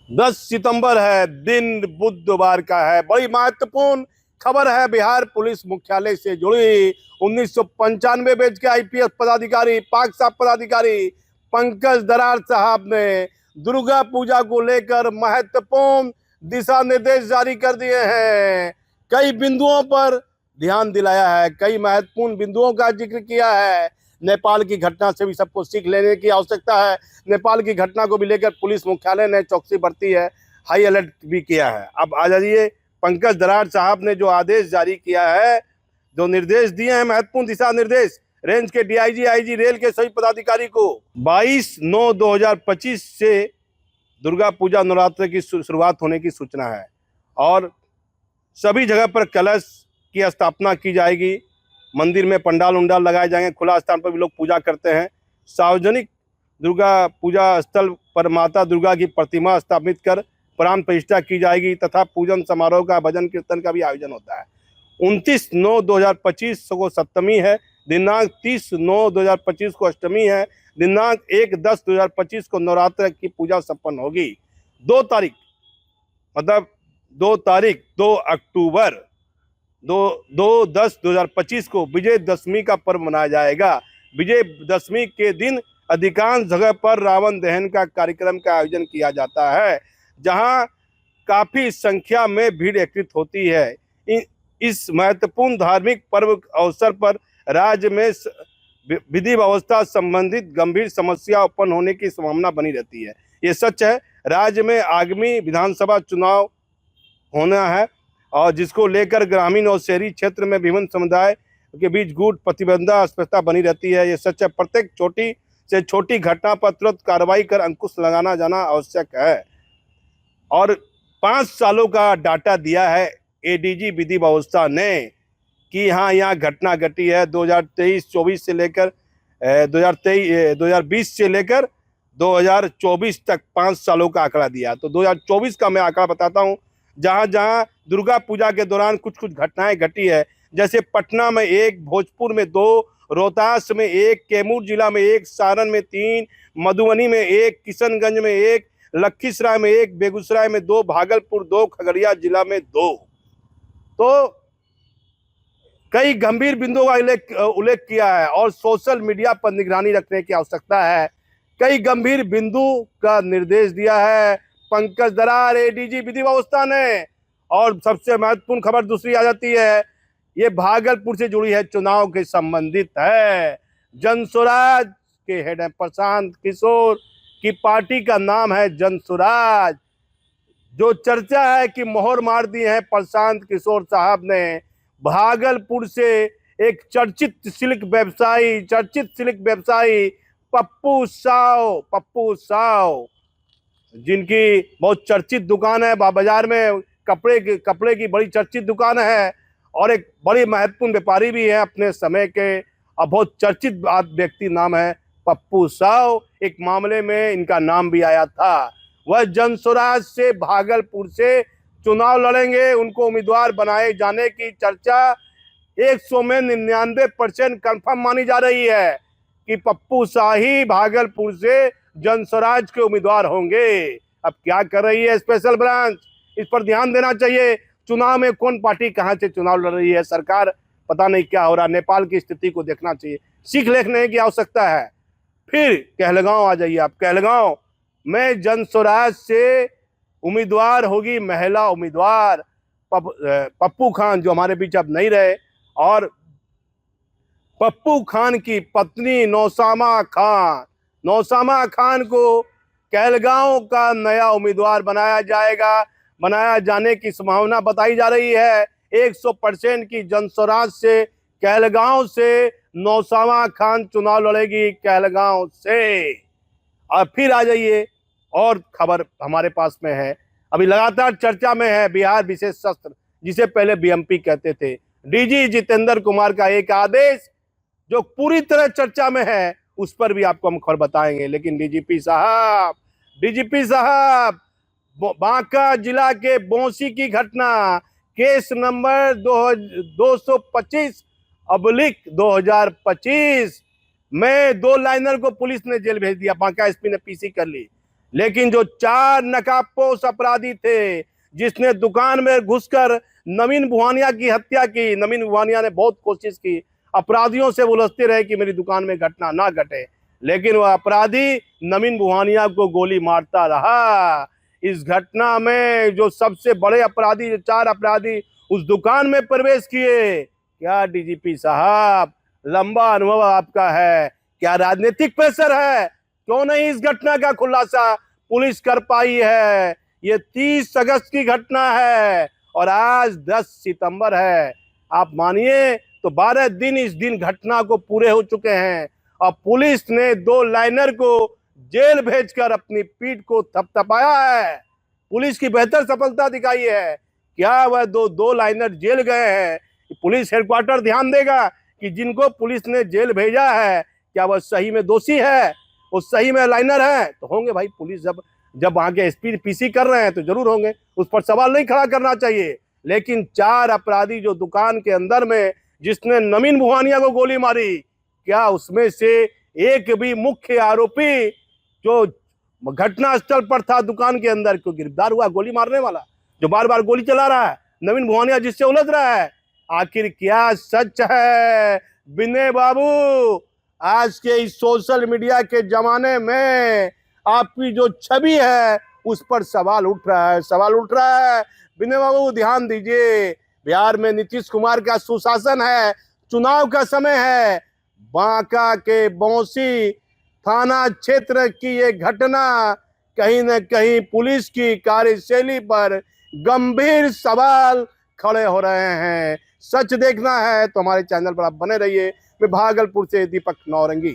10 सितंबर है, दिन बुधवार का है। बड़ी महत्वपूर्ण खबर है बिहार पुलिस मुख्यालय से जुड़ी। 1995 बैच के आईपीएस पदाधिकारी, पाक साफ पदाधिकारी पंकज दरार साहब ने दुर्गा पूजा को लेकर महत्वपूर्ण दिशा निर्देश जारी कर दिए हैं। कई बिंदुओं पर ध्यान दिलाया है, कई महत्वपूर्ण बिंदुओं का जिक्र किया है। नेपाल की घटना से भी सबको सीख लेने की आवश्यकता है। नेपाल की घटना को भी लेकर पुलिस मुख्यालय ने चौकसी बरती है, हाई अलर्ट भी किया है। अब आ जाइए, पंकज दरार साहब ने जो आदेश जारी किया है, जो निर्देश दिए हैं, महत्वपूर्ण दिशा निर्देश रेंज के डीआईजी, आईजी, रेल के सभी पदाधिकारी को 22/9/2025 से दुर्गा पूजा नवरात्र की शुरुआत होने की सूचना है और सभी जगह पर कलश की स्थापना की जाएगी। मंदिर में पंडाल उंडाल लगाए जाएंगे, खुला स्थान पर भी लोग पूजा करते हैं। सार्वजनिक दुर्गा पूजा स्थल पर माता दुर्गा की प्रतिमा स्थापित कर प्राण प्रतिष्ठा की जाएगी तथा पूजन समारोह का भजन कीर्तन का भी आयोजन होता है। 29/9/2025 को सप्तमी है, दिनांक 30/9/2025 को अष्टमी है, दिनांक 1/10/2025 को नवरात्र की पूजा संपन्न होगी। 2 तारीख मतलब 2 अक्टूबर 2/10/2025 को विजयदशमी का पर्व मनाया जाएगा। विजयदशमी के दिन अधिकांश जगह पर रावण दहन का कार्यक्रम का आयोजन किया जाता है, जहां काफी संख्या में भीड़ एकत्रित होती है। इस महत्वपूर्ण धार्मिक पर्व अवसर पर राज्य में विधि व्यवस्था संबंधित गंभीर समस्या उत्पन्न होने की संभावना बनी रहती है। ये सच है। राज्य में आगामी विधानसभा चुनाव होना है और जिसको लेकर ग्रामीण और शहरी क्षेत्र में विभिन्न समुदाय के बीच गुट प्रतिबंधा अस्पष्टता बनी रहती है। ये सच है। प्रत्येक छोटी से छोटी घटना पर तुरंत कार्रवाई कर अंकुश लगाना जाना आवश्यक है और 5 सालों का डाटा दिया है एडीजी विधि व्यवस्था ने कि हाँ, यहाँ घटना घटी है। 2023-24 से लेकर 2020 से लेकर 2024 तक 5 सालों का आंकड़ा दिया। तो 2024 का मैं आंकड़ा बताता हूँ। जहाँ जहाँ दुर्गा पूजा के दौरान कुछ कुछ घटनाएं घटी है, जैसे पटना में 1, भोजपुर में 2, रोहतास में 1, कैमूर जिला में 1, सारण में 3, मधुबनी में 1, किशनगंज में 1, लखीसराय में 1, बेगूसराय में 2, भागलपुर 2, खगड़िया जिला में 2। तो कई गंभीर बिंदुओं का उल्लेख किया है और सोशल मीडिया पर निगरानी रखने की आवश्यकता है। कई गंभीर बिंदु का निर्देश दिया है पंकज दरार एडीजी विधि व्यवस्था ने। और सबसे महत्वपूर्ण खबर दूसरी आ जाती है, ये भागलपुर से जुड़ी है, चुनाव के संबंधित है। जनसुराज के हेड है प्रशांत किशोर की पार्टी का नाम है जनसुराज। जो चर्चा है कि मोहर मार दी है प्रशांत किशोर साहब ने भागलपुर से एक चर्चित सिल्क व्यवसायी पप्पू साव जिनकी बहुत चर्चित दुकान है बाजार में, कपड़े की बड़ी चर्चित दुकान है और एक बड़ी महत्वपूर्ण व्यापारी भी है अपने समय के और बहुत चर्चित व्यक्ति नाम है पप्पू साव। एक मामले में इनका नाम भी आया था। वह जनसुराज से भागलपुर से चुनाव लड़ेंगे। उनको उम्मीदवार बनाए जाने की चर्चा 100 में 99% कंफर्म मानी जा रही है कि पप्पू शाही भागलपुर से जनसुराज के उम्मीदवार होंगे। अब क्या कर रही है स्पेशल ब्रांच, इस पर ध्यान देना चाहिए। चुनाव में कौन पार्टी कहां से चुनाव लड़ रही है, सरकार पता नहीं क्या हो रहा। नेपाल की स्थिति को देखना चाहिए, सीख लेने की आवश्यकता है। फिर कहलगांव आ जाइए आप। कहलगांव में जनसुराज से उम्मीदवार होगी महिला उम्मीदवार पप्पू खान, जो हमारे बीच अब नहीं रहे, और पप्पू खान की पत्नी नौसामा खान को कहलगांव का नया उम्मीदवार बनाया जाने की संभावना बताई जा रही है। 100% की जनसुराज से कहलगांव से नौसामा खान चुनाव लड़ेगी कहलगांव से। और फिर आ जाइए, और खबर हमारे पास में है, अभी लगातार चर्चा में है बिहार विशेष सत्र, जिसे पहले बीएमपी कहते थे। डीजी जितेंद्र कुमार का एक आदेश जो पूरी तरह चर्चा में है, उस पर भी आपको हम खबर बताएंगे। लेकिन डीजीपी साहब बांका जिला के बोंसी की घटना, केस नंबर 225/2025 में 2 लाइनर को पुलिस ने जेल भेज दिया। बांका एसपी ने पीसी कर ली। लेकिन जो 4 नकाबपोश अपराधी थे, जिसने दुकान में घुसकर नवीन भुवानिया की हत्या की, नवीन भुवानिया ने बहुत कोशिश की, अपराधियों से उलझते रहे कि मेरी दुकान में घटना ना घटे, लेकिन वह अपराधी नवीन भुवानिया को गोली मारता रहा। इस घटना में जो सबसे बड़े अपराधी, जो 4 अपराधी उस दुकान में प्रवेश किए, क्या डीजीपी साहब, लंबा अनुभव आपका है, क्या राजनीतिक प्रेशर है, क्यों नहीं इस घटना का खुलासा पुलिस कर पाई है? ये 30 अगस्त की घटना है और आज 10 सितंबर है। आप मानिए तो 12 दिन इस दिन घटना को पूरे हो चुके हैं और पुलिस ने 2 लाइनर को जेल भेजकर अपनी पीठ को थपथपाया है। पुलिस की बेहतर सफलता दिखाई है। क्या वह दो लाइनर जेल गए हैं? पुलिस हेडक्वार्टर ध्यान देगा कि जिनको पुलिस ने जेल भेजा है, क्या वह सही में दोषी है, वो सही में लाइनर है? तो होंगे भाई। पुलिस जब वहां के एसपी पीसी कर रहे हैं तो जरूर होंगे, उस पर सवाल नहीं खड़ा करना चाहिए। लेकिन 4 अपराधी जो दुकान के अंदर में, जिसने नवीन भुवानिया को गोली मारी, क्या उसमें से एक भी मुख्य आरोपी जो घटनास्थल पर था दुकान के अंदर, क्यों गिरफ्तार हुआ? गोली मारने वाला जो बार बार गोली चला रहा है, नवीन भुवानिया जिससे उलझ रहा है, आखिर क्या सच है विनय बाबू? आज के इस सोशल मीडिया के जमाने में आपकी जो छवि है उस पर सवाल उठ रहा है, सवाल उठ रहा है। विनय बाबू ध्यान दीजिए, बिहार में नीतीश कुमार का सुशासन है, चुनाव का समय है। बांका के बौंसी थाना क्षेत्र की ये घटना कहीं न कहीं पुलिस की कार्यशैली पर गंभीर सवाल खड़े हो रहे हैं। सच देखना है तो हमारे चैनल पर आप बने रहिए। मैं भागलपुर से दीपक नौरंगी।